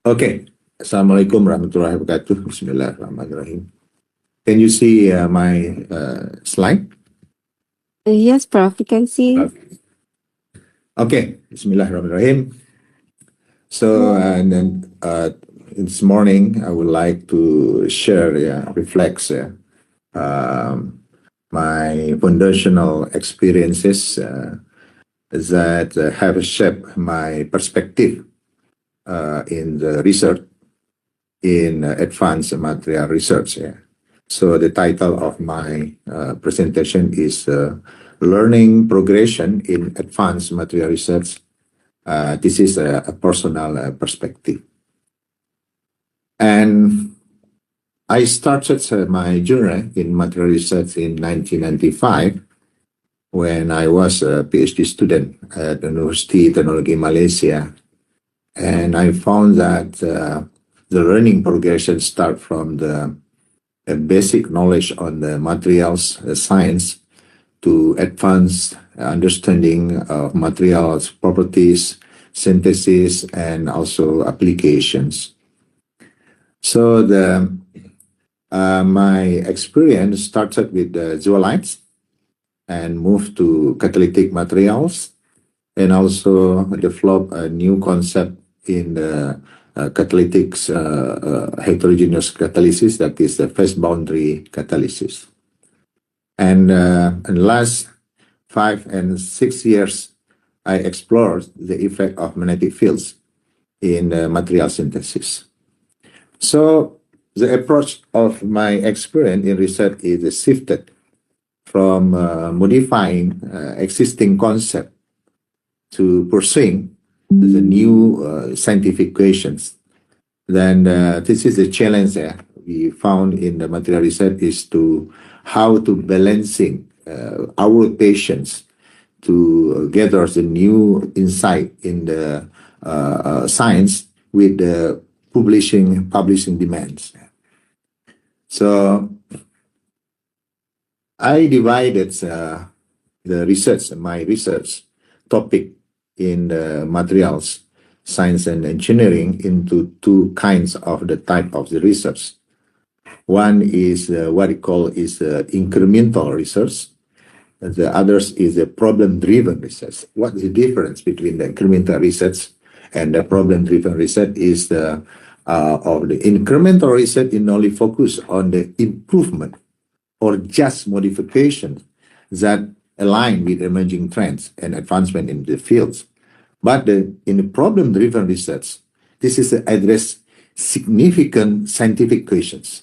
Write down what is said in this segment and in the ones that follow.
Okay. Assalamualaikum warahmatullahi wabarakatuh. Bismillahirrahmanirrahim. Can you see my slide? Yes, Prof, you can see. Okay. Bismillahirrahmanirrahim. So, and then this morning, I would like to share, reflects my foundational experiences that have shaped my perspective in the research in advanced material research. So the title of my presentation is Learning Progression in Advanced Material Research. This is a personal perspective. And I started my journey in material research in 1995 when I was a PhD student at the University Teknologi Malaysia. And I found that the learning progression start from the basic knowledge on the materials science to advanced understanding of materials properties, synthesis, and also applications. So my experience started with the zeolites and moved to catalytic materials, and also developed a new concept in the catalytic heterogeneous catalysis, that is the phase boundary catalysis. And in the last 5 and 6 years, I explored the effect of magnetic fields in material synthesis. So the approach of my experience in research is shifted from modifying existing concept to pursuing the new scientific questions. Then this is the challenge that we found in the material research, is to how to balancing our patients to gather the new insight in the science with the publishing demands. So I divided my research topic in the materials science and engineering into two kinds of the type of the research. One is what we call is incremental research. And the others is a problem-driven research. What is the difference between the incremental research and the problem-driven research is the of the incremental research in only focus on the improvement or just modification that align with emerging trends and advancement in the fields. But in the problem-driven research, this is to address significant scientific questions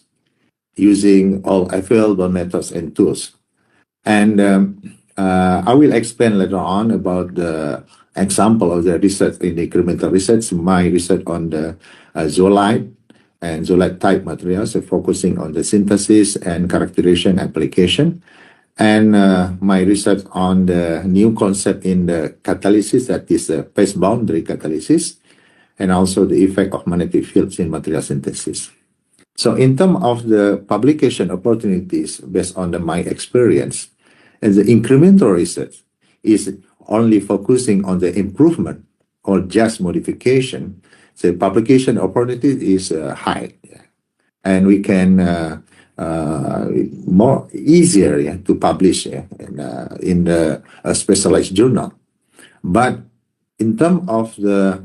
using all available methods and tools. And I will explain later on about the example of the research in the incremental research, my research on the zeolite and zeolite type materials, focusing on the synthesis and characterization application. And my research on the new concept in the catalysis, that is the phase boundary catalysis, and also the effect of magnetic fields in material synthesis. So in terms of the publication opportunities based on my experience, and the incremental research is only focusing on the improvement or just modification, the publication opportunity is high. And we can more easier to publish in the specialized journal. But in terms of the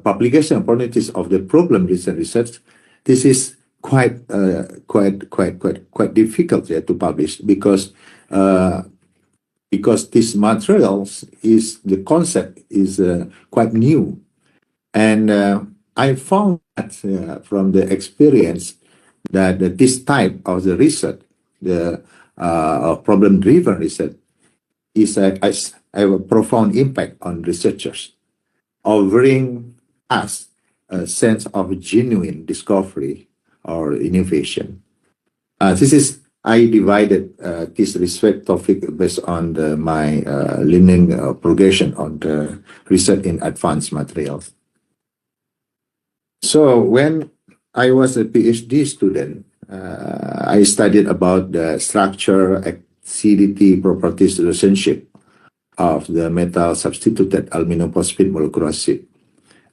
publication opportunities of the problem research, this is quite difficult to publish because these materials is the concept is quite new, and I found that from the experience that this type of the research, the problem-driven research, is has a profound impact on researchers, offering us a sense of genuine discovery or innovation. I divided this research topic based on my learning progression on the research in advanced materials. So when I was a PhD student, I studied about the structure, acidity, properties relationship of the metal substituted aluminum phosphate molecular acid.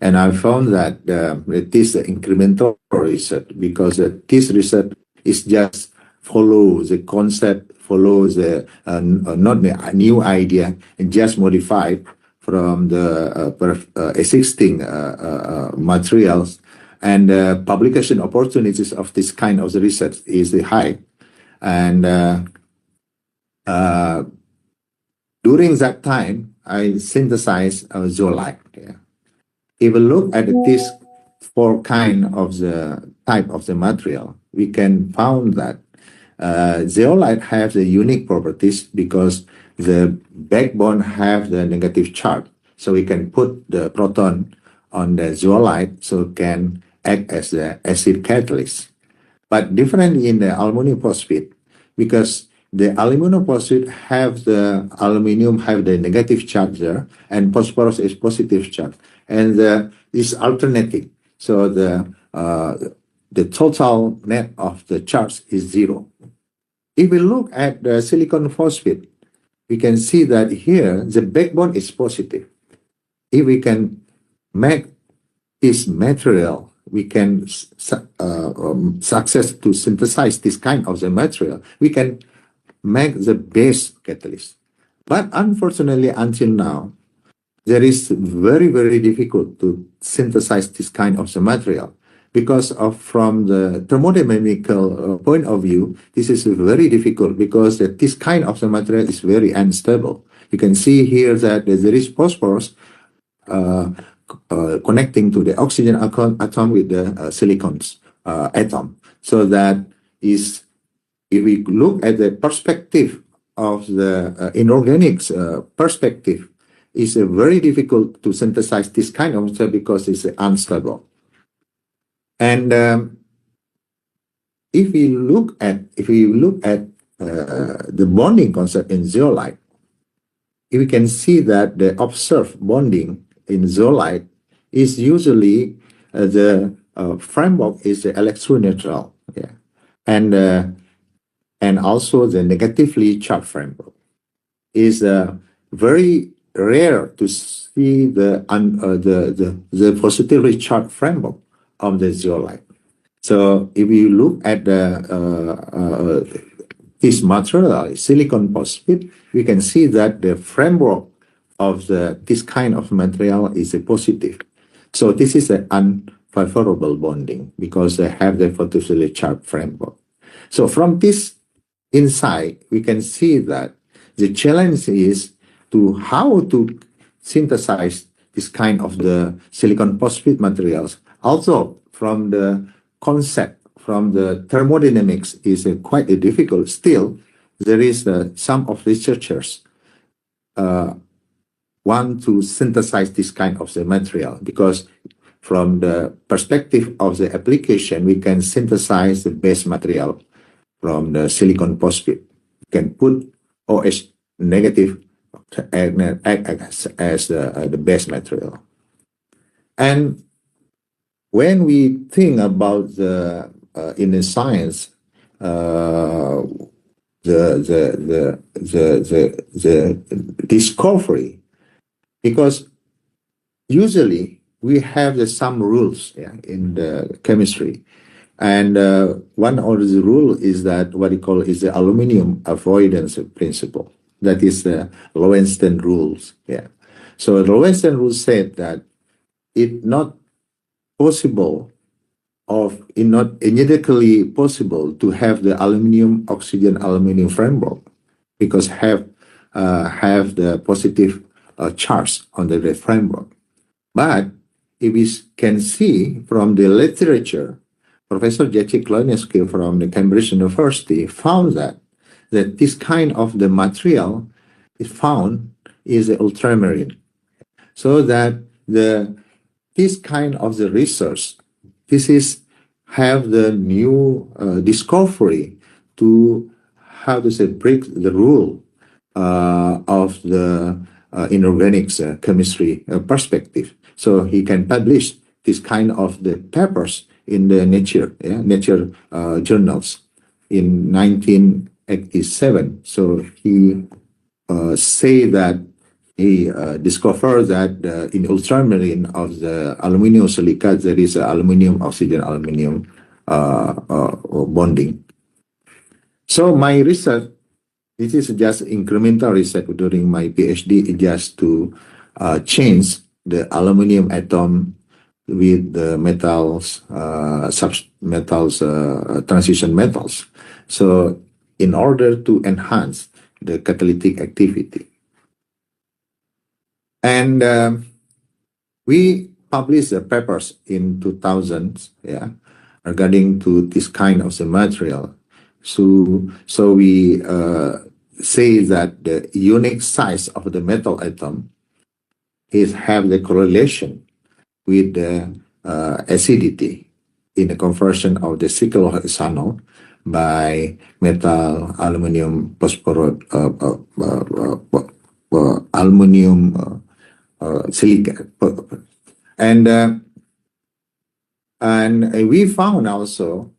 And I found that it is incremental research because this research is just follow the concept, follow the not a new idea, and just modify from the existing materials. And publication opportunities of this kind of research is high. And during that time, I synthesized zeolite. Yeah. If we look at this four kind of the type of the material, we can found that zeolite has the unique properties because the backbone have the negative charge. So we can put the proton on the zeolite so it can act as the acid catalyst. But different in the aluminum phosphate because the aluminum phosphate have the aluminum have the negative charge there and phosphorus is positive charge and is alternating. So the total net of the charge is 0. If we look at the silicon phosphate, we can see that here the backbone is positive. If we can make this material, we can success to synthesize this kind of the material, we can make the base catalyst. But unfortunately, until now, there is very, very difficult to synthesize this kind of the material because of from the thermodynamical point of view, this is very difficult because this kind of the material is very unstable. You can see here that there is phosphorus connecting to the oxygen atom with the silicons atom. So that is, if we look at the perspective of the inorganics perspective, it's very difficult to synthesize this kind of material because it's unstable. And if we look at the bonding concept in zeolite, we can see that the observed bonding in zeolite is usually the framework is electroneutral, yeah, and also the negatively charged framework is very rare to see the positively charged framework of the zeolite. So if you look at this material, silicon phosphate, we can see that the framework of this kind of material is a positive. So this is an unfavorable bonding because they have the positively charged framework. So from this insight, we can see that the challenge is to how to synthesize this kind of the silicon phosphate materials. Also, from the concept, from the thermodynamics is quite difficult. Still, there is some of researchers want to synthesize this kind of the material because from the perspective of the application, we can synthesize the base material from the silicon phosphate. You can put OH negative as the base material. And when we think about the in the science, the discovery, because usually we have some rules, yeah, in the chemistry. And one of the rule is that what we call is the aluminum avoidance principle. That is the Lowenstein rules. Yeah. So the Lowenstein rules said that it's not possible it's not immediately possible to have the aluminum oxygen aluminum framework because have the positive charge on the framework. But if we can see from the literature, Professor J.C. Kloneski from the Cambridge University found that this kind of the material is found is the ultramarine. So that this kind of the research, this is have the new discovery to how to say break the rule of the inorganics chemistry perspective. So he can publish this kind of the papers in the Nature journals in 1987. So he say that he discovered that in ultramarine of the aluminum silicate, there is aluminum oxygen aluminum bonding. So my research, this is just incremental research during my PhD, just to change the aluminum atom with the metals, transition metals. So in order to enhance the catalytic activity. And we published the papers in 2000s, yeah, regarding to this kind of the material. So we say that the unique size of the metal atom is have the correlation with the acidity in the conversion of the cyclohexanol by metal aluminum phosphorate aluminum silicate. And we found also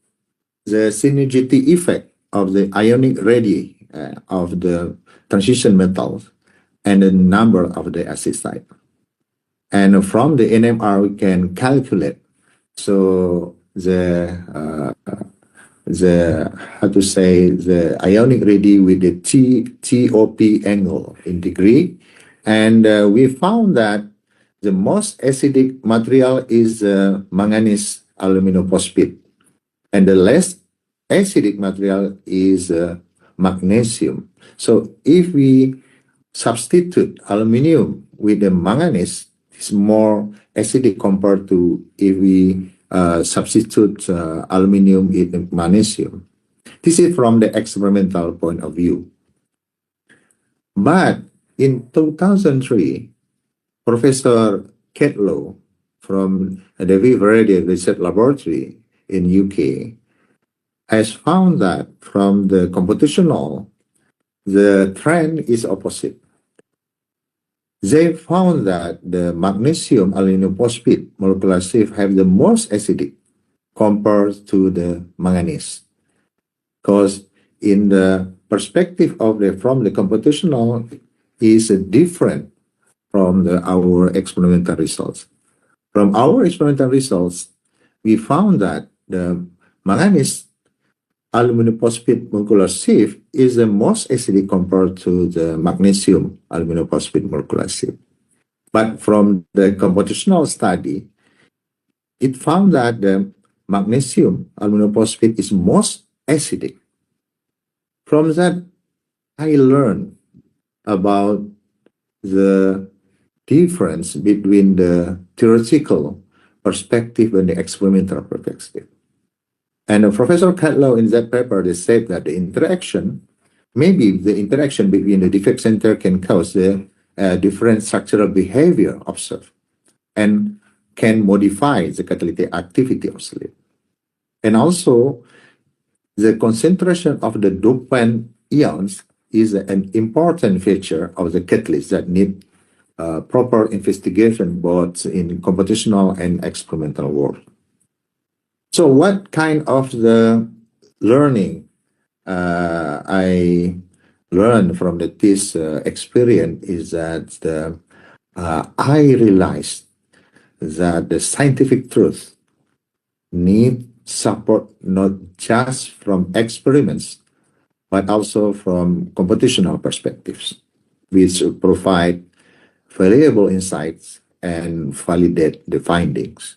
the synergistic effect of the ionic radii of the transition metals and the number of the acid site. And from the NMR, we can calculate. So the how to say, the ionic radii with the TOP angle in degree. And we found that the most acidic material is manganese aluminophosphate, and the less acidic material is magnesium. So if we substitute aluminum with the manganese, it's more acidic compared to if we substitute aluminum with magnesium. This is from the experimental point of view. But in 2003, Professor Ketlow from the Viveradi Research Laboratory in UK has found that from the computational, the trend is opposite. They found that the magnesium aluminophosphate molecular sieve have the most acidic compared to the manganese. Because in the perspective of from the computational is different from our experimental results. From our experimental results, we found that the manganese aluminophosphate molecular sieve is the most acidic compared to the magnesium aluminophosphate molecular sieve. But from the computational study, it found that the magnesium aluminophosphate is most acidic. From that, I learned about the difference between the theoretical perspective and the experimental perspective. And Professor Catlow in that paper, they said that the interaction, maybe the interaction between the defect center can cause the different structural behavior observed and can modify the catalytic activity of sleep. And also, the concentration of the dopant ions is an important feature of the catalyst that need proper investigation both in computational and experimental work. So what kind of the learning I learned from this experience is that I realized that the scientific truth need support not just from experiments, but also from computational perspectives, which provide valuable insights and validate the findings.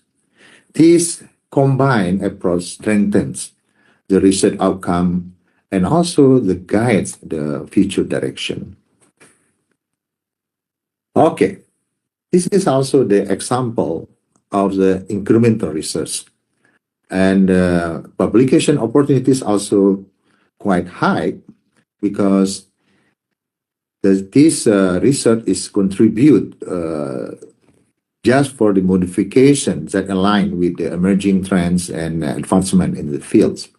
This combined approach strengthens the research outcome and also the guides the future direction. Okay, this is also the example of the incremental research, and publication opportunities also quite high because this research is contribute just for the modifications that align with the emerging trends and advancement in the fields.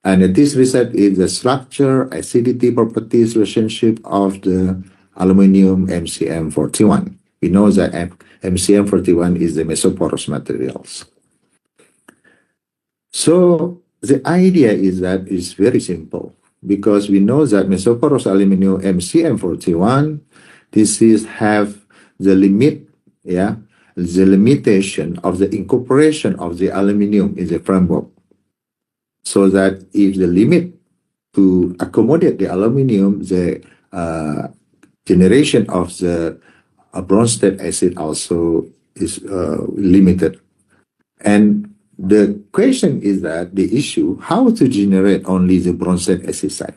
And this research is the structure, acidity properties relationship of the aluminum MCM41. We know that MCM41 is the mesoporous materials. So the idea is that it's very simple because we know that mesoporous aluminum MCM41 This is have the limit, yeah, the limitation of the incorporation of the aluminum in the framework. So that if the limit to accommodate the aluminum, the generation of the bronze-state acid also is limited. And the question is that the issue, how to generate only the bronze-state acid site?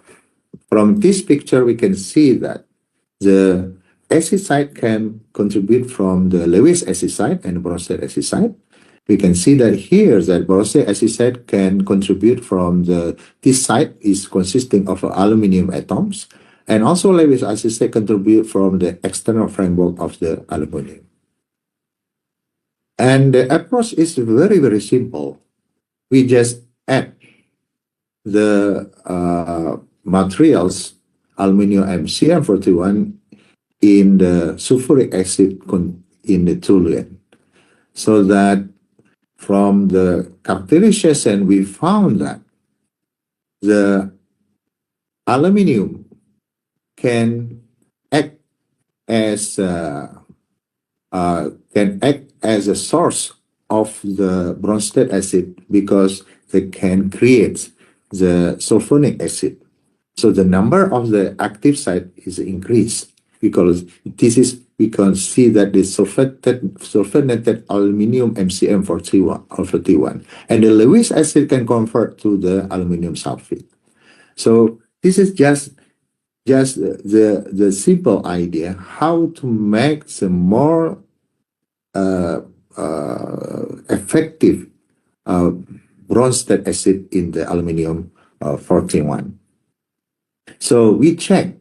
From this picture, we can see that the acid site can contribute from the Lewis acid site and bronze-state acid site. We can see that here that bronze-state acid site can contribute from this site is consisting of aluminum atoms, and also Lewis acid site contribute from the external framework of the aluminum. And the approach is very, very simple. We just add the materials, aluminum MCM41, in the sulfuric acid in the toluene. So that from the characterization, we found that the aluminum can act as a source of the bronze-state acid because they can create the sulfonic acid. So the number of the active site is increased because this is, we can see that the sulfonated aluminum MCM41 and the Lewis acid can convert to the aluminum sulfate. So this is just the simple idea how to make the more effective bronze-state acid in the aluminum 41. So we check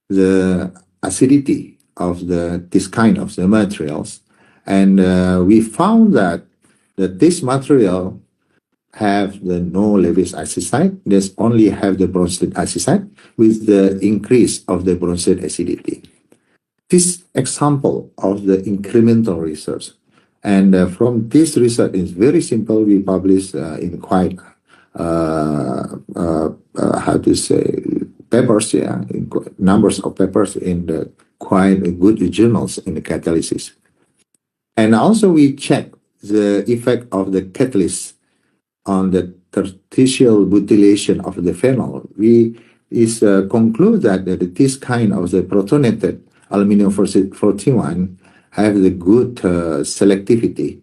the acidity of this kind of the materials, and we found that this material have the no Lewis acid site. There's only have the bronze-state acid site with the increase of the bronze-state acidity. This example of the incremental research, and from this research is very simple. We publish in quite how to say papers, yeah, in numbers of papers in the quite good journals in the catalysis. And also we check the effect of the catalyst on the tertiary butylation of the phenol. We conclude that this kind of the protonated aluminum 41 have the good selectivity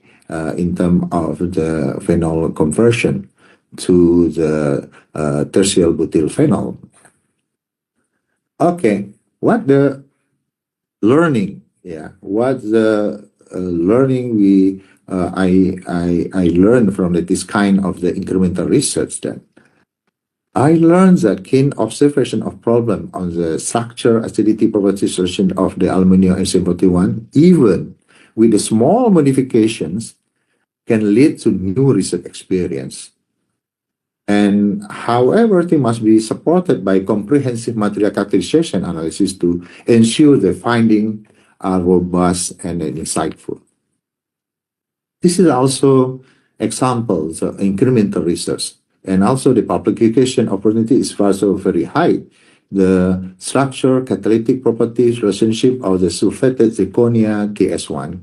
in terms of the phenol conversion to the tertiary butyl phenol. Okay, what the learning? Yeah, what the learning I learned from this kind of the incremental research that I learned that keen observation of problem on the structure acidity property solution of the aluminum MCM41, even with the small modifications, can lead to new research experience. And however, they must be supported by comprehensive material characterization analysis to ensure the findings are robust and insightful. This is also examples of incremental research, and also the publication opportunity is also very high. The structure catalytic properties relationship of the sulfated zirconia TS1,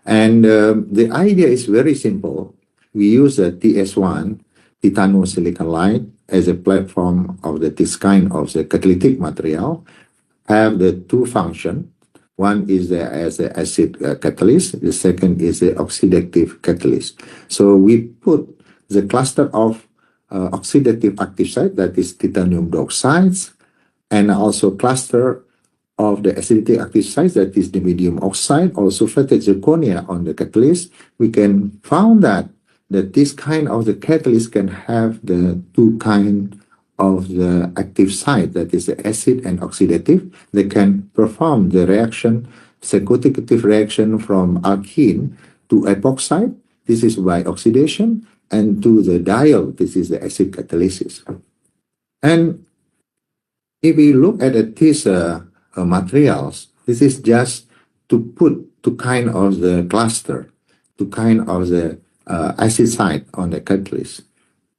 and the idea is very simple. We use the TS1 titano-silicon as a platform of this kind of the catalytic material, have the two functions. One is as an acid catalyst, the second is the oxidative catalyst. So we put the cluster of oxidative active site, that is titanium dioxides, and also cluster of the acidic active sites, that is the medium oxide or sulfated zirconia on the catalyst. We can found that this kind of the catalyst can have the two kind of the active site, that is the acid and oxidative. They can perform the reaction, consecutive reaction from alkene to epoxide. This is by oxidation, and to the diol. This is the acid catalysis. And if we look at these materials, this is just to put two kind of the cluster, two kind of the acid site on the catalyst.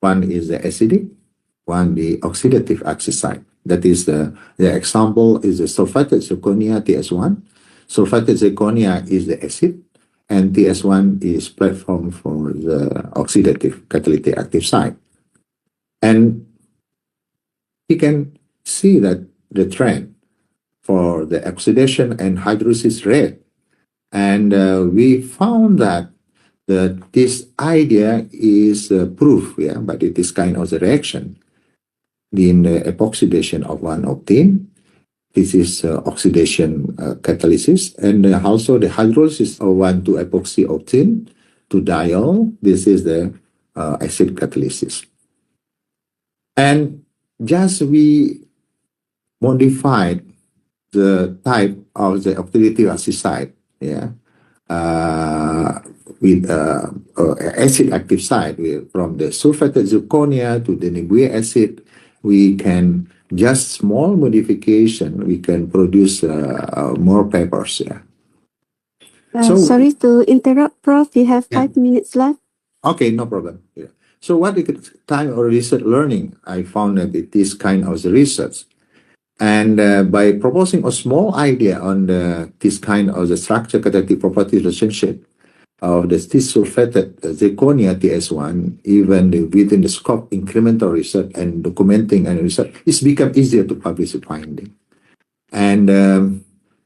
One is the acidic, one the oxidative acid site. That is the example is the sulfated zirconia TS1. Sulfated zirconia is the acid, and TS1 is platform for the oxidative catalytic active site. And you can see that the trend for the oxidation and hydrolysis rate. And we found that this idea is proof, but it is kind of the reaction in the epoxidation of 1-octane. This is oxidation catalysis, and also the hydrolysis of 1,2-epoxy-octane to diol. This is the acid catalysis. And just we modified the type of the oxidative acid site, with acid active site from the sulfated zirconia to the Negeri acid. We can just small modification. We can produce more papers. Sorry to interrupt, Prof. You have 5 minutes left. Okay, no problem. So what kind of research learning I found that it is kind of the research. And by proposing a small idea on this kind of the structure catalytic property relationship of the sulfated zirconia TS1, even within the scope incremental research and documenting and research, it's become easier to publish the finding. And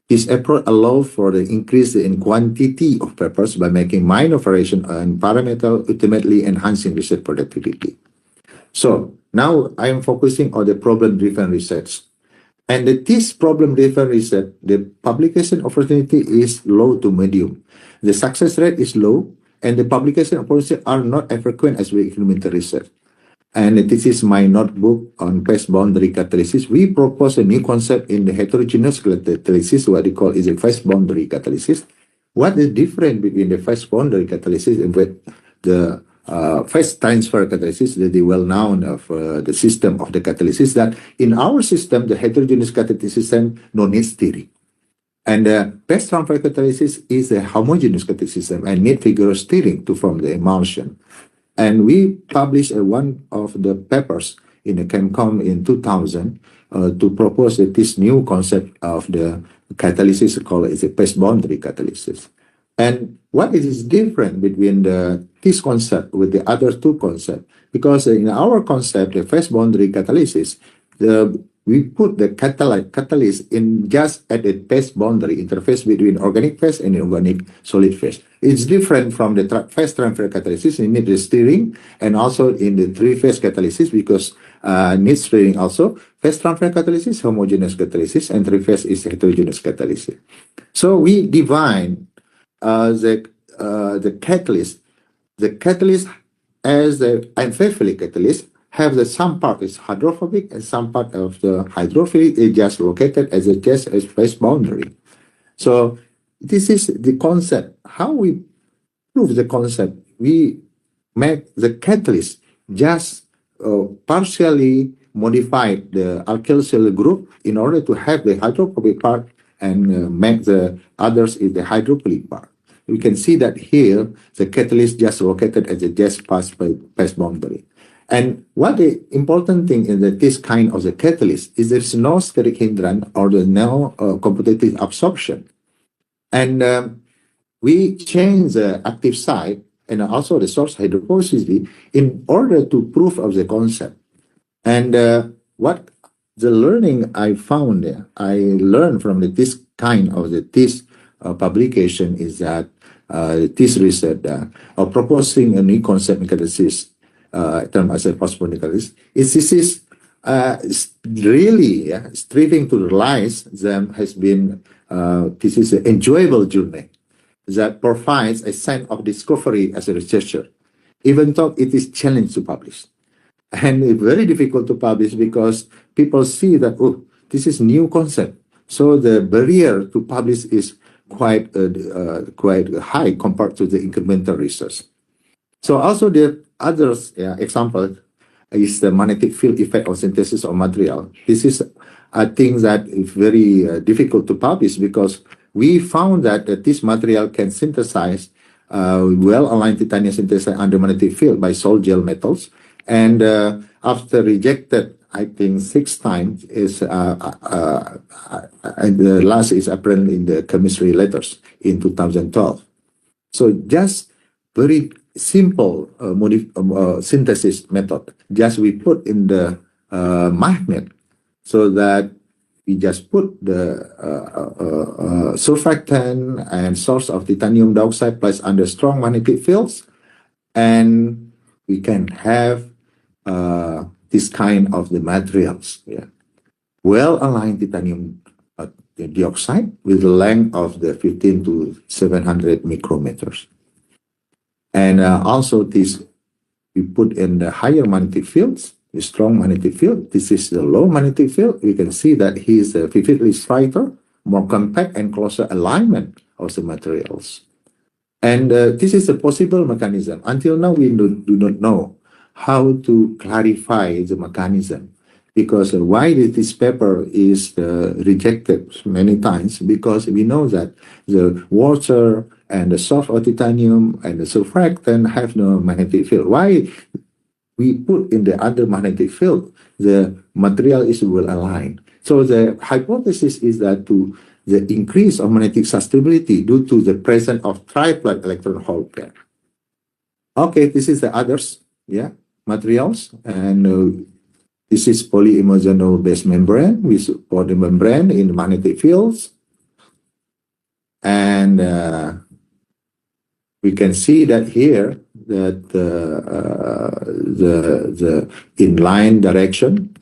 this approach allows for the increase in quantity of papers by making minor variation on parameter, ultimately enhancing research productivity. So now I am focusing on the problem-driven research. And this problem-driven research, the publication opportunity is low to medium. The success rate is low, and the publication opportunities are not as frequent as with experimental research. And this is my notebook on phase boundary catalysis. We propose a new concept in the heterogeneous catalysis, what we call is a phase boundary catalysis. What is different between the phase boundary catalysis and with the phase transfer catalysis, the well-known of the system of the catalysis, that in our system, the heterogeneous catalytic system no need steering. And phase transfer catalysis is a homogeneous catalytic system and need vigorous steering to form the emulsion. And we published one of the papers in the ChemCom in 2000 to propose this new concept of the catalysis called as a phase boundary catalysis. And what is different between this concept with the other two concepts? Because in our concept, the phase boundary catalysis, we put the catalyst in just at the phase boundary interface between organic phase and inorganic solid phase. It's different from the phase transfer catalysis. You need the steering, and also in the three-phase catalysis, because needs steering also. Phase transfer catalysis, homogeneous catalysis, and three-phase is heterogeneous catalysis. So we divide the catalyst. The catalyst as the amphiphilic catalyst have the some part is hydrophobic and some part of the hydrophilic is just located as a phase boundary. So this is the concept. How we prove the concept? We make the catalyst just partially modify the alkyl cell group in order to have the hydrophobic part and make the others is the hydrophilic part. We can see that here the catalyst just located as a just phase boundary. And what the important thing in this kind of the catalyst is there's no steric hindrance or no competitive absorption. And we change the active site and also the source hydrophobicity in order to prove of the concept. And what the learning I found, I learned from this kind of this publication is that this research of proposing a new concept in catalysis, term as a possible catalyst, this is really striving to realize them has been this is an enjoyable journey that provides a sense of discovery as a researcher, even though it is challenging to publish. And it's very difficult to publish because people see that, oh, this is new concept. So the barrier to publish is quite high compared to the incremental research. So also the other example is the magnetic field effect of synthesis of material. This is a thing that is very difficult to publish because we found that this material can synthesize well-aligned titanium synthesized under magnetic field by sol gel metals. And after rejected I think 6 times is the last is apparent in the chemistry letters in 2012. So just very simple synthesis method. Just we put in the magnet so that we just put the surfactant and source of titanium dioxide placed under strong magnetic fields, and we can have this kind of the materials. Yeah. Well-aligned titanium dioxide with the length of the 15 to 700 micrometers. And also this, we put in the higher magnetic fields, the strong magnetic field. This is the low magnetic field. We can see that he is vividly straighter, more compact and closer alignment of the materials. And this is a possible mechanism. Until now, we do not know how to clarify the mechanism, because why this paper is rejected many times, because we know that the water and the source of titanium and the surfactant have no magnetic field. Why we put in the other magnetic field, the material is well aligned. So the hypothesis is that the increase of magnetic susceptibility due to the presence of triplet electron hole pair. Okay, this is the others, yeah, materials, and this is polyiminogenol based membrane. We support the membrane in magnetic fields, and we can see that here that the inline direction.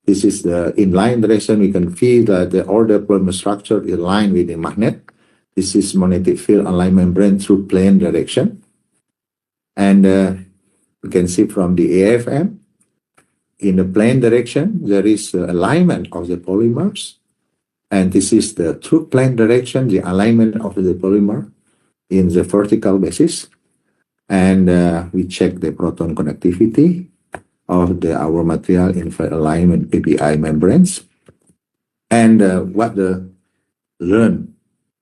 This is the inline direction. We can feel that the order polymer structure is aligned with the magnet. This is magnetic field aligned membrane through plane direction, and we can see from the AFM in the plane direction there is alignment of the polymers, and this is the true plane direction, the alignment of the polymer in the vertical basis, and we check the proton conductivity of our material in alignment PPI membranes. And what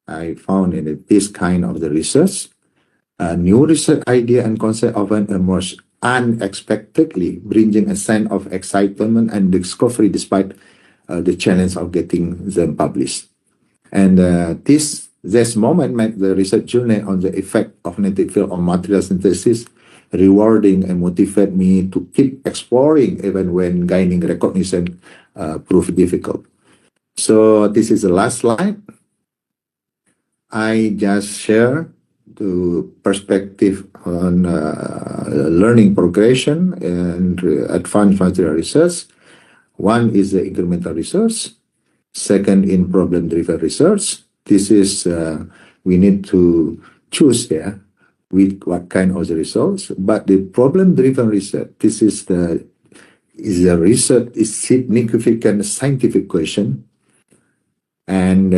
I found in this kind of the research, new research idea and concept often emerge unexpectedly, bringing a sense of excitement and discovery despite the challenge of getting them published. And this moment made the research journey on the effect of magnetic field on material synthesis rewarding and motivate me to keep exploring even when gaining recognition proved difficult. So this is the last slide. I just share the perspective on learning progression and advanced material research. One is the incremental research. Second, in problem-driven research. This is, we need to choose here with what kind of the results. But the problem-driven research, this is the research is significant scientific question. And,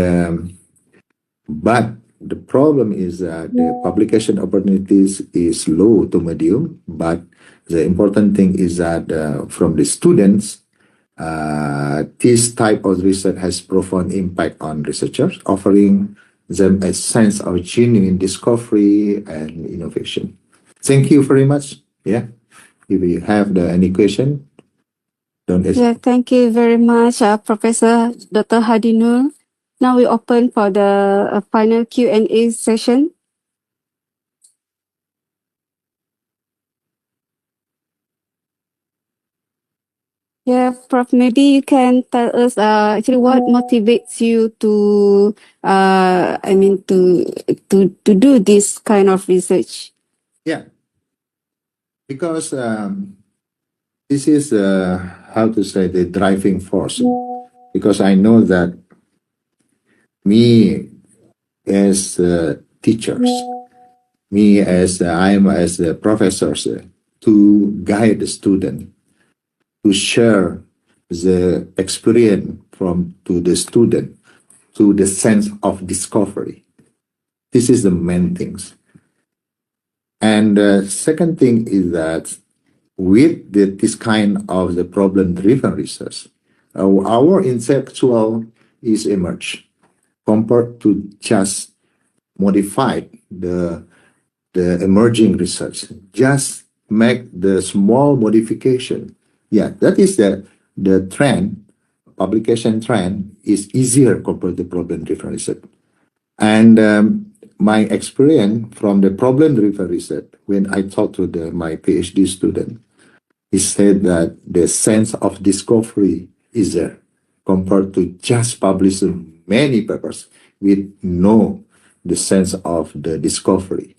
but the problem is that the publication opportunities is low to medium, but the important thing is that from the students, this type of research has profound impact on researchers, offering them a sense of genuine discovery and innovation. Thank you very much. Yeah, if you have any question, don't hesitate. Yeah, thank you very much, Professor Dr. Hadi Nur. Now we open for the final Q&A session. Yeah, Prof, maybe you can tell us actually what motivates you to to do this kind of research. Yeah, because this is how to say the driving force. Because I know that me as teachers, me as I'm as the professors to guide the student, to share the experience to the student, to the sense of discovery. This is the main things. And the second thing is that with this kind of the problem-driven research, our intellectual is emerged compared to just modify the emerging research. Just make the small modification. Yeah, that is the the trend, publication trend, is easier compared to problem-driven research. And my experience from the problem-driven research, when I talked to my PhD student, he said that the sense of discovery is there compared to just publishing many papers with no the sense of the discovery.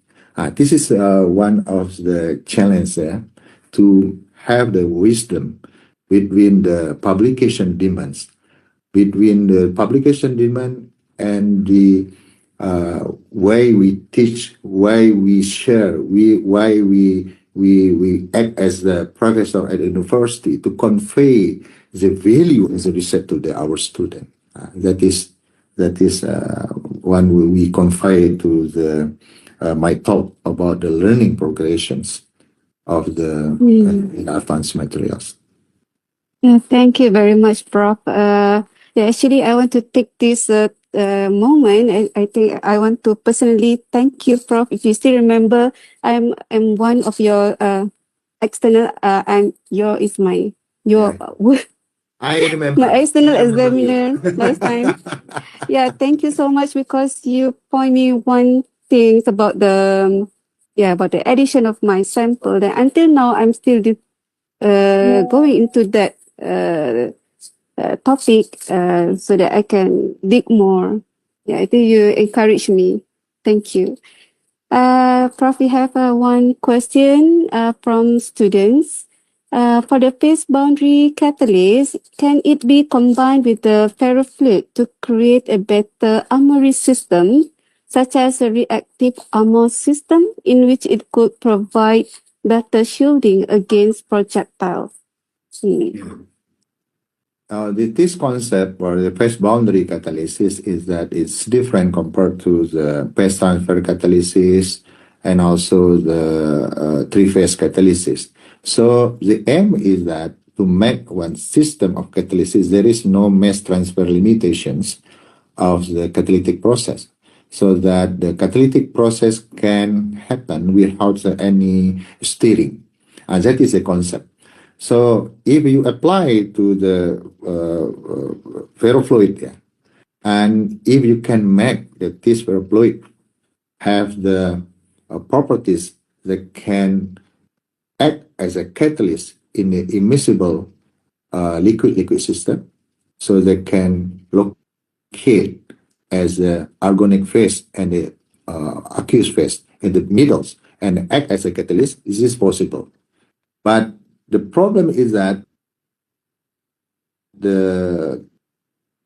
This is one of the challenges there, to have the wisdom between the publication demands, and the way we teach, way we share, why we act as the professor at the university to convey the value as a research to our student. That is one we convey to my talk about the learning progressions of the advanced materials. Yeah, thank you very much, Prof. Yeah, actually, I want to take this moment, and I think I want to personally thank you, Prof. If you still remember, I'm one of your external, and your is my your I remember my external I remember you. examiner last time. Yeah, thank you so much, because you point me one thing about the about the addition of my sample. That until now I'm still going into that topic so that I can dig more. Yeah, I think you encourage me. Thank you. Prof, we have one question from students. For the phase boundary catalyst, can it be combined with the ferrofluid to create a better armory system, such as a reactive armor system, in which it could provide better shielding against projectiles? This concept, or the phase boundary catalysis, is that it's different compared to the phase transfer catalysis and also the three-phase catalysis. So the aim is that to make one system of catalysis, there is no mass transfer limitations of the catalytic process, so that the catalytic process can happen without any steering. And that is the concept. So if you apply to the ferrofluid, and if you can make this ferrofluid have the properties that can act as a catalyst in the immiscible liquid system, so they can locate as the organic phase and the aqueous phase in the middles and act as a catalyst, this is possible. But the problem is that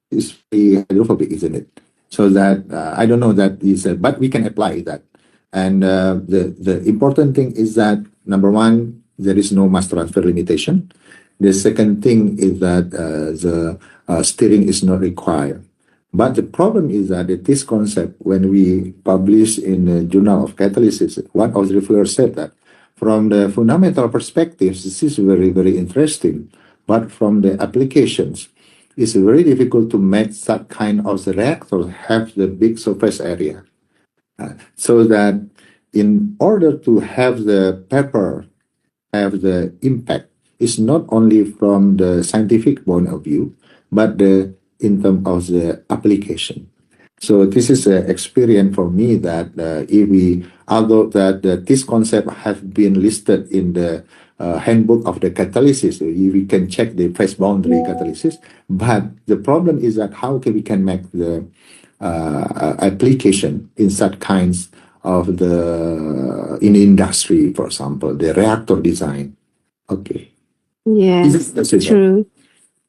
is hydrophobic, isn't it? So that I don't know that is, but we can apply that. And the important thing is that, number one, there is no mass transfer limitation. The second thing is that the steering is not required. But the problem is that this concept, when we publish in the Journal of Catalysis, one of the reviewers said that from the fundamental perspectives, this is very, very interesting. But from the applications, it's very difficult to make that kind of the reactor have the big surface area. So that in order to have the paper have the impact, it's not only from the scientific point of view, but in terms of the application. So this is an experience for me that although that this concept have been listed in the handbook of the catalysis, we can check the phase boundary catalysis, but the problem is that how we can make the application in such kinds of in industry, for example, the reactor design. Okay. Yes, true.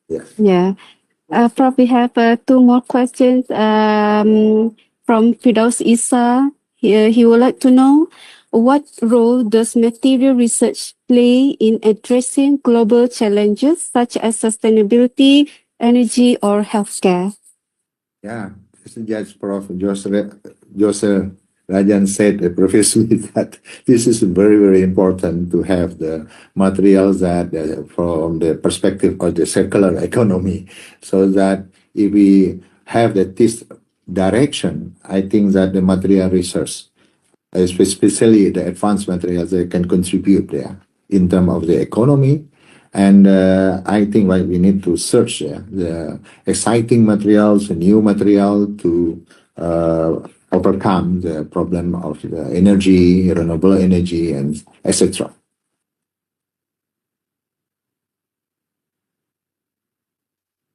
Yes. Yeah. Prof, we have two more questions from Firdaus Isa. He would like to know, what role does material research play in addressing global challenges such as sustainability, energy, or healthcare? Yeah, just Prof. Joseph Rajan said previously that this is very, very important to have the materials that from the perspective of the circular economy, so that if we have this direction, I think that the material research, especially the advanced materials, they can contribute there in terms of the economy And I think we need to search the exciting materials, new material to overcome the problem of the energy, renewable energy, and etc.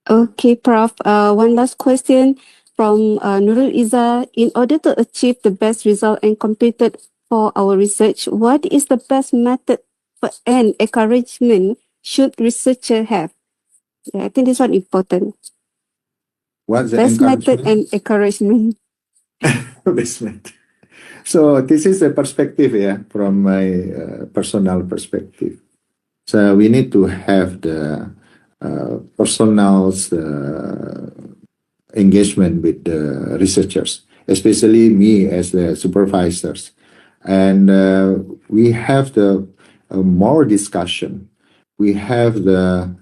Okay, Prof. One last question from Nurul Iza. In order to achieve the best result and completed for our research, what is the best method and encouragement should researcher have? Yeah, I think this one important. What's the Best method encouragement? and encouragement. Best method. So this is a perspective, from my personal perspective. So we need to have the personal engagement with the researchers, especially me as the supervisors. And we have the more discussion. We have the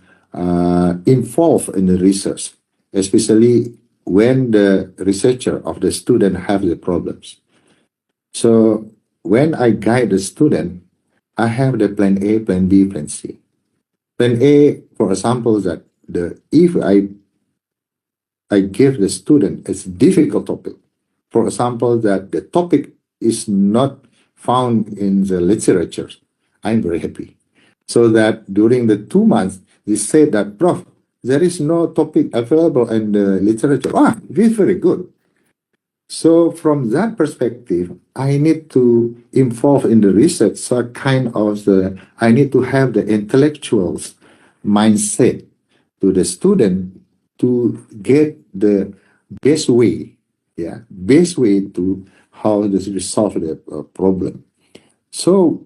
involved in the research, especially when the researcher of the student have the problems. So when I guide the student, I have the plan A, plan B, plan C. Plan A, for example, that if I give the student a difficult topic, for example, that the topic is not found in the literature, I'm very happy. So that during the 2 months, they said that, Prof, there is no topic available in the literature. This is very good. So from that perspective, I need to involve in the research. So I need to have the intellectuals mindset to the student to get the best way, best way to how to resolve the problem. So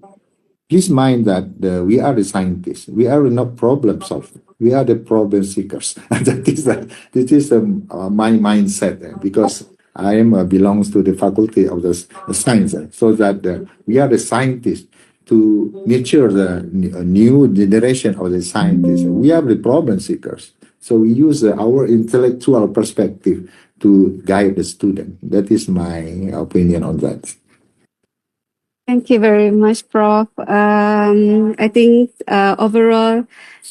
please mind that we are the scientists. We are not problem solvers. We are the problem seekers. This is my mindset because I am belongs to the faculty of the science. So that we are the scientists to nurture the new generation of the scientists. We are the problem seekers. So we use our intellectual perspective to guide the student. That is my opinion on that. Thank you very much, Prof. I think overall,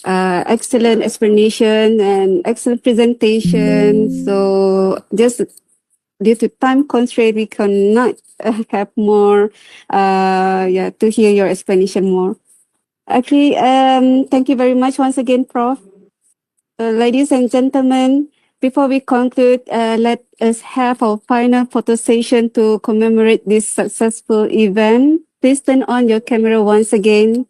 excellent explanation and excellent presentation. So just due to time constraint, we cannot have more, to hear your explanation more. Actually, thank you very much once again, Prof. Ladies and gentlemen, before we conclude, let us have our final photo session to commemorate this successful event. Please turn on your camera once again.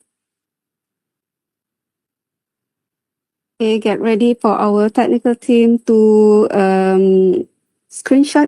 Okay, get ready for our technical team to screenshot